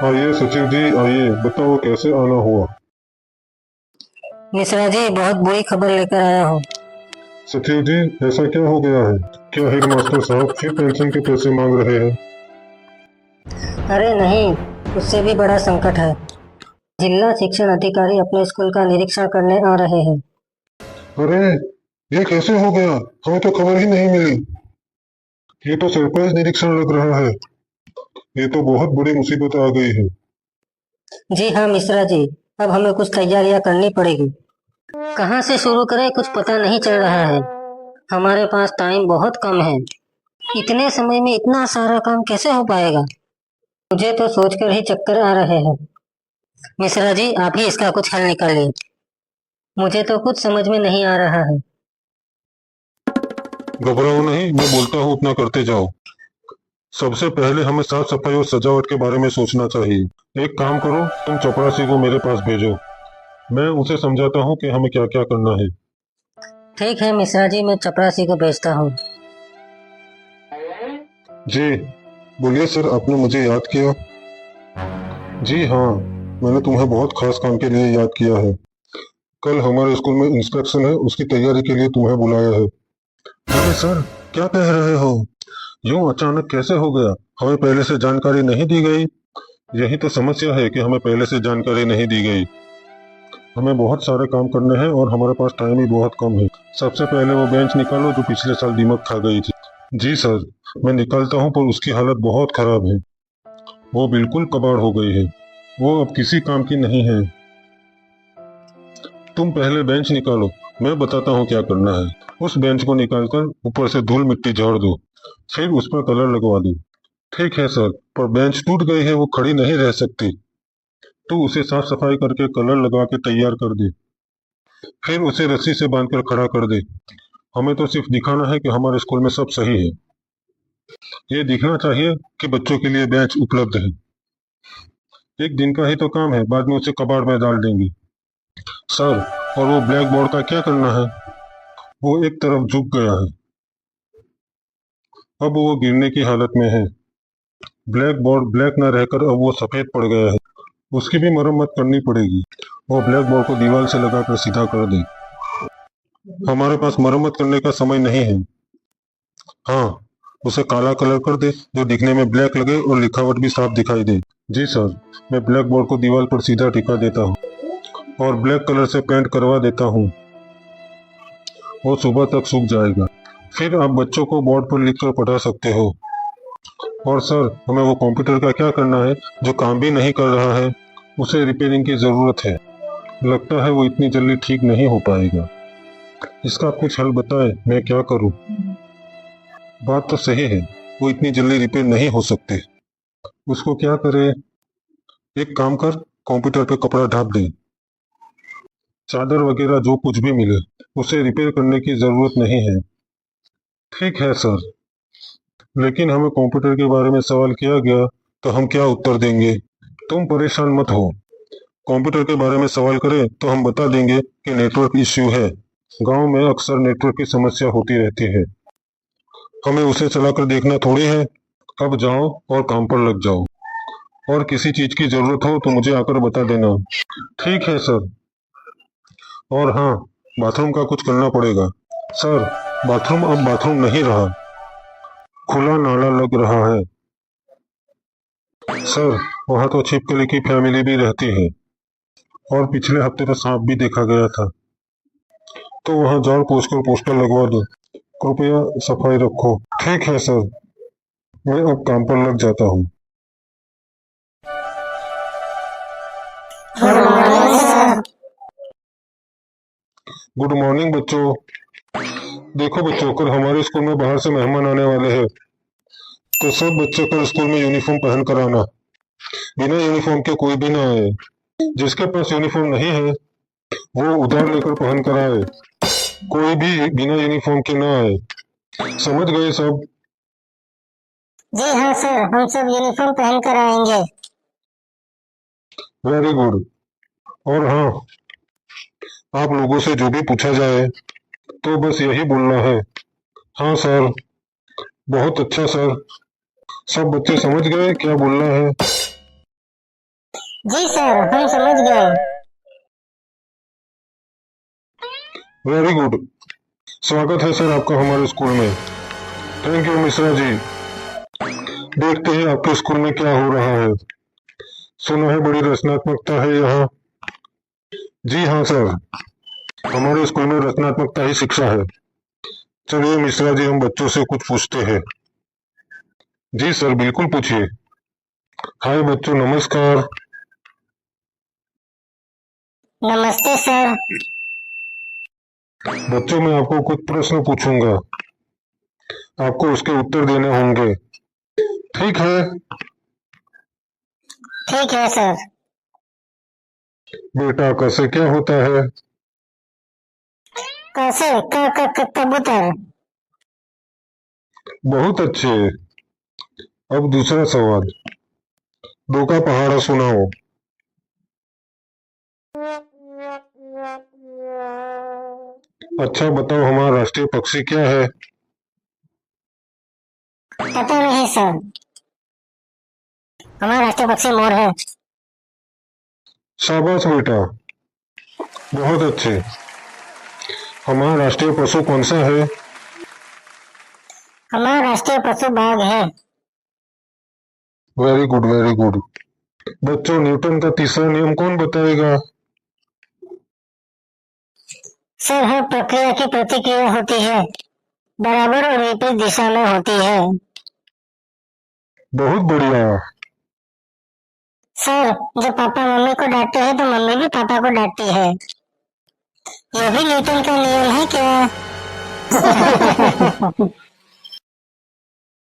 आइए सचिव जी, आइए बताओ कैसे आना हुआ। मिश्रा जी, बहुत बुरी खबर लेकर आया हूँ। सचिव जी, ऐसा क्या हो गया है? क्या हेडमास्टर साहब फिर पेंशन के पैसे मांग रहे हैं? अरे नहीं, उससे भी बड़ा संकट है। जिला शिक्षण अधिकारी अपने स्कूल का निरीक्षण करने आ रहे हैं। अरे, ये कैसे हो गया? हमें तो खबर ही नहीं मिली। ये तो सरप्राइज निरीक्षण लग रहा है। ये तो बहुत बड़ी मुसीबत आ गई है। जी हाँ मिश्रा जी, अब हमें कुछ तैयारियां करनी पड़ेगी। कहाँ से शुरू करें कुछ पता नहीं चल रहा है। हमारे पास टाइम बहुत कम है। इतने समय में इतना सारा काम कैसे हो पाएगा? मुझे तो सोचकर ही चक्कर आ रहे हैं। मिश्रा जी, आप ही इसका कुछ हल निकालिए। मुझे तो कुछ समझ में नहीं आ रहा है। घबराओ नहीं, मैं बोलता हूँ उतना करते जाओ। सबसे पहले हमें साफ सफाई और सजावट के बारे में सोचना चाहिए। एक काम करो, तुम चपरासी को मेरे पास भेजो। मैं उसे समझाता हूँ कि हमें क्या क्या करना है। ठीक है मिश्रा जी, मैं चपरासी को भेजता हूँ। जी, बोलिए सर, आपने मुझे याद किया। जी हाँ, मैंने तुम्हें बहुत खास काम के लिए याद किया है। कल हमारे स्कूल में इंस्पेक्शन है, उसकी तैयारी के लिए तुम्हें बुलाया है। अरे सर, क्या कह रहे हो? यूं अचानक कैसे हो गया? हमें पहले से जानकारी नहीं दी गई। यही तो समस्या है कि हमें पहले से जानकारी नहीं दी गई। हमें बहुत सारे काम करने हैं और हमारे पास टाइम भी बहुत कम है। सबसे पहले वो बेंच निकालो जो पिछले साल दीमक खा गई थी। जी सर, मैं निकालता हूँ पर उसकी हालत बहुत खराब है। वो बिल्कुल कबाड़ हो गई है। वो अब किसी काम की नहीं है। तुम पहले बेंच निकालो, मैं बताता हूँ क्या करना है। उस बेंच को निकालकर ऊपर से धूल मिट्टी झाड़ दो, फिर उस पर कलर लगवा दो। ठीक है सर, पर बेंच टूट गई है, वो खड़ी नहीं रह सकती। तो उसे साफ सफाई करके कलर लगा के तैयार कर दे। फिर उसे रस्सी से बांधकर खड़ा कर दे। हमें तो सिर्फ दिखाना है कि हमारे स्कूल में सब सही है। ये दिखना चाहिए कि बच्चों के लिए बेंच उपलब्ध है। एक दिन का ही तो काम है, बाद में उसे कबाड़ में डाल देंगे। सर, और वो ब्लैक बोर्ड का क्या करना है? वो एक तरफ झुक गया है। अब वो गिरने की हालत में है। ब्लैक बोर्ड ब्लैक न रहकर अब वो सफेद पड़ गया है। उसकी भी मरम्मत करनी पड़ेगी। वो ब्लैक बोर्ड को दीवार से लगाकर सीधा कर दे। हमारे पास मरम्मत करने का समय नहीं है। हाँ, उसे काला कलर कर दे जो दिखने में ब्लैक लगे और लिखावट भी साफ दिखाई दे। जी सर, मैं ब्लैक बोर्ड को दीवार पर सीधा टिका देता हूँ और ब्लैक कलर से पेंट करवा देता हूँ। वो सुबह तक सूख जाएगा। फिर आप बच्चों को बोर्ड पर लिखकर पढ़ा सकते हो। और सर, हमें वो कंप्यूटर का क्या करना है जो काम भी नहीं कर रहा है? उसे रिपेयरिंग की जरूरत है। लगता है वो इतनी जल्दी ठीक नहीं हो पाएगा। इसका कुछ हल बताए, मैं क्या करूं? बात तो सही है, वो इतनी जल्दी रिपेयर नहीं हो सकते। उसको क्या करे? एक काम कर, कंप्यूटर पे कपड़ा ढाप दे। चादर वगैरह जो कुछ भी मिले। उसे रिपेयर करने की जरूरत नहीं है। ठीक है सर, लेकिन हमें कंप्यूटर के बारे में सवाल किया गया तो हम क्या उत्तर देंगे? तुम परेशान मत हो। कंप्यूटर के बारे में सवाल करें तो हम बता देंगे कि नेटवर्क इश्यू है। गांव में अक्सर नेटवर्क की समस्या होती रहती है। हमें उसे चलाकर देखना थोड़ी है। अब जाओ और काम पर लग जाओ। और किसी चीज की जरूरत हो तो मुझे आकर बता देना। ठीक है सर। और हाँ, बाथरूम का कुछ करना पड़ेगा। सर, बाथरूम अब बाथरूम नहीं रहा, खुला नाला लग रहा है। सर, वहाँ तो छिपकली की फैमिली भी रहती है और पिछले हफ्ते तो सांप भी देखा गया था। तो वहाँ जान पूछ कर पोस्टर लगवा दो। कृपया सफाई रखो। ठीक है सर, मैं अब काम पर लग जाता हूँ। Good morning sir. Good morning बच्चों। देखो बच्चों, कल हमारे स्कूल में बाहर से मेहमान आने वाले हैं। तो सब बच्चे कल स्कूल में यूनिफॉर्म पहन कर आना। बिना यूनिफॉर्म के कोई भी ना आए। जिसके पास यूनिफॉर्म नहीं है वो उधार लेकर पहन कर आए। कोई भी बिना यूनिफॉर्म के ना आए। समझ गए सब? जी हाँ सर, हम सब यूनिफॉर्म पहन कर आएंगे। Very good. और हाँ, आप लोगों से जो भी पूछा जाए तो बस यही बोलना है, हाँ सर, बहुत अच्छा सर। सब बच्चे समझ गए क्या बोलना है? जी सर, हम समझ गए। Very good. स्वागत है सर आपका हमारे स्कूल में। Thank you Mishra ji. देखते हैं आपके स्कूल में क्या हो रहा है। सुना है बड़ी रचनात्मकता है यहाँ। जी हाँ सर, हमारे स्कूल में रचनात्मकता ही शिक्षा है। चलिए मिश्रा जी, हम बच्चों से कुछ पूछते हैं। जी सर, बिल्कुल पूछिए। हाय बच्चों, नमस्कार। नमस्ते सर। बच्चों, मैं आपको कुछ प्रश्न पूछूंगा, आपको उसके उत्तर देने होंगे, ठीक है? ठीक है सर। बेटा, कैसे क्या होता है? कैसे? कबूतर। बहुत अच्छे। अब दूसरा सवाल, दो का पहाड़ा सुनाओ। अच्छा बताओ, हमारा राष्ट्रीय पक्षी क्या है? पता नहीं सर। हमारा राष्ट्रीय पक्षी मोर है। शाबाश बेटा, बहुत अच्छे। हमारा राष्ट्रीय पशु कौन सा है? हमारा राष्ट्रीय पशु बाघ है। Very good, very good. बच्चों, न्यूटन का तीसरा नियम कौन बताएगा? सर, हर प्रक्रिया की प्रतिक्रिया होती है, बराबर और विपरीत दिशा में होती है। बहुत बढ़िया। सर, जब पापा मम्मी को डांटते हैं तो मम्मी भी पापा को डांटती है। यह भी न्यूटन का नियम है क्या?